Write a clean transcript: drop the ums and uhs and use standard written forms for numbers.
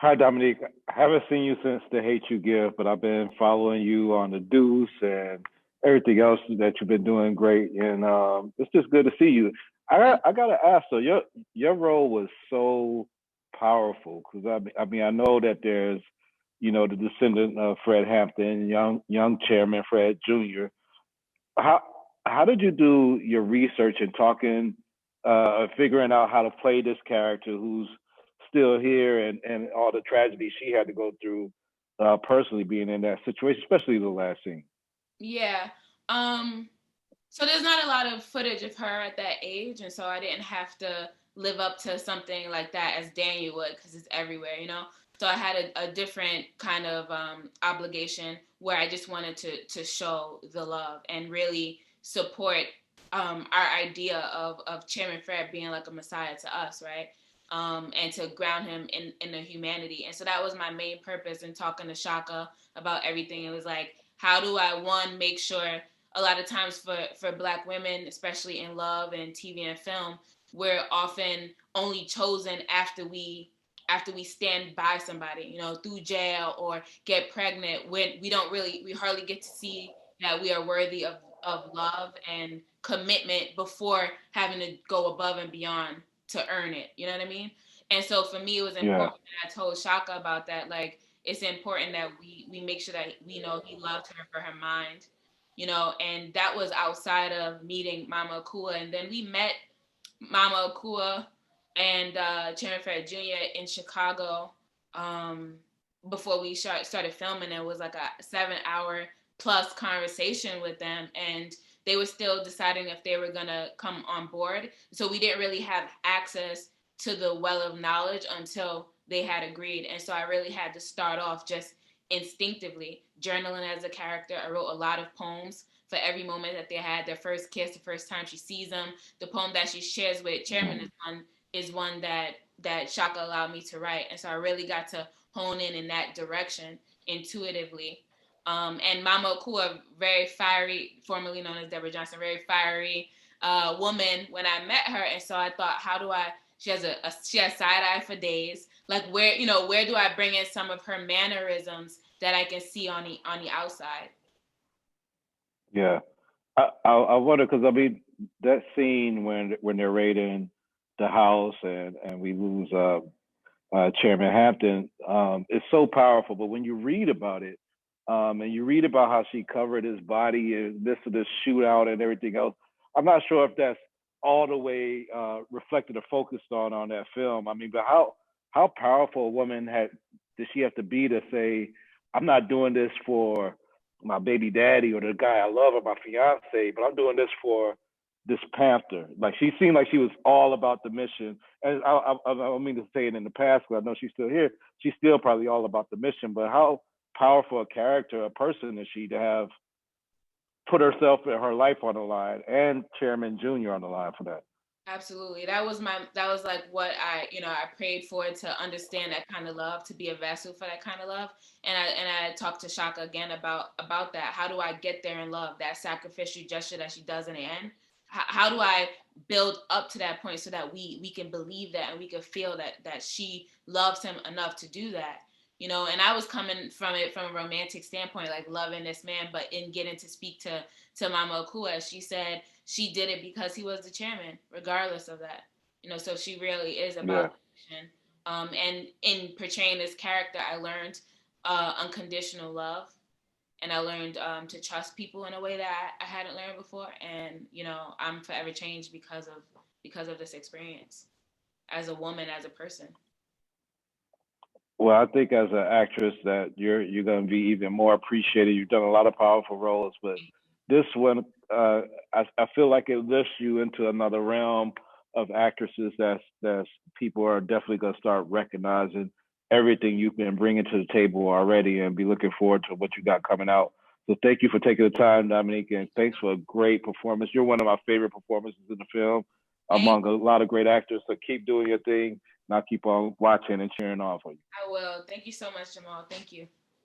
Hi, Dominique. I haven't seen you since The Hate You Give, but I've been following you on the Deuce and everything else that you've been doing great. And it's just good to see you. I gotta ask though, your role was so powerful because I mean I know that there's the descendant of Fred Hampton, young chairman Fred Jr. How how did you do your research and talking, figuring out how to play this character who's still here and all the tragedy she had to go through personally being in that situation, especially the last scene. Yeah. Um, so there's not a lot of footage of her at that age, and so I didn't have to live up to something like that as Daniel would, because it's everywhere. So I had a different kind of obligation where I just wanted to show the love and really support our idea of Chairman Fred being like a messiah to us, right? And to ground him in the humanity. And so that was my main purpose in talking to Shaka about everything. It was like, how do I, one, make sure a lot of times for Black women, especially in love and TV and film, we're often only chosen after we stand by somebody, through jail or get pregnant, when we hardly get to see that we are worthy of love and commitment before having to go above and beyond to earn it. You know what I mean? And so for me, it was Yeah, important. And I told Shaka about that. Like, it's important that we make sure that we know he loved her for her mind, and that was outside of meeting Mama Akua. And then we met Mama Akua and Chairman Fred Jr. in Chicago um, before we started filming. It was like a 7 hour plus conversation with them, and they were still deciding if they were gonna come on board. So we didn't really have access to the well of knowledge until they had agreed. And so I really had to start off just instinctively journaling as a character. I wrote a lot of poems for every moment that they had, their first kiss, the first time she sees them. The poem that she shares with Chairman is one that Shaka allowed me to write, and so I really got to hone in that direction intuitively. And Mama Okua, very fiery, formerly known as Deborah Johnson, very fiery woman when I met her, and so I thought, how do I? She has side eye for days. Like, where do I bring in some of her mannerisms that I can see on the outside? yeah. I wonder because I mean that scene when they're raiding the house and we lose Chairman Hampton is so powerful. But when you read about it, and you read about how she covered his body and this shootout and everything else, I'm not sure if that's all the way reflected or focused on that film. I mean, but how powerful a woman had did she have to be to say, I'm not doing this for my baby daddy or the guy I love or my fiance, but I'm doing this for this Panther. Like she seemed like she was all about the mission. And I don't mean to say it in the past, but I know she's still here. She's still probably all about the mission. But how powerful a character, a person is she to have put herself and her life on the line, and Chairman Junior on the line for that? Absolutely. That was like what I prayed for, to understand that kind of love, to be a vessel for that kind of love. And I talked to Shaka again about that. How do I get there in love? That sacrificial gesture that she does in the end. How do I build up to that point so that we can believe that, and we can feel that she loves him enough to do that? And I was coming from it from a romantic standpoint, like loving this man, but in getting to speak to Mama Okua, she said she did it because he was the chairman, regardless of that. So she really is about Yeah. the mission. And in portraying this character, I learned unconditional love, and I learned to trust people in a way that I hadn't learned before. And I'm forever changed because of this experience, as a woman, as a person. Well, I think as an actress that you're going to be even more appreciated. You've done a lot of powerful roles, but this one, I feel like it lifts you into another realm of actresses that's people are definitely going to start recognizing everything you've been bringing to the table already, and be looking forward to what you got coming out. So thank you for taking the time, Dominique, and thanks for a great performance. You're one of my favorite performances in the film Thank among a lot of great actors. So keep doing your thing, and I'll keep on watching and cheering on for you. I will. Thank you so much, Jamal. Thank you.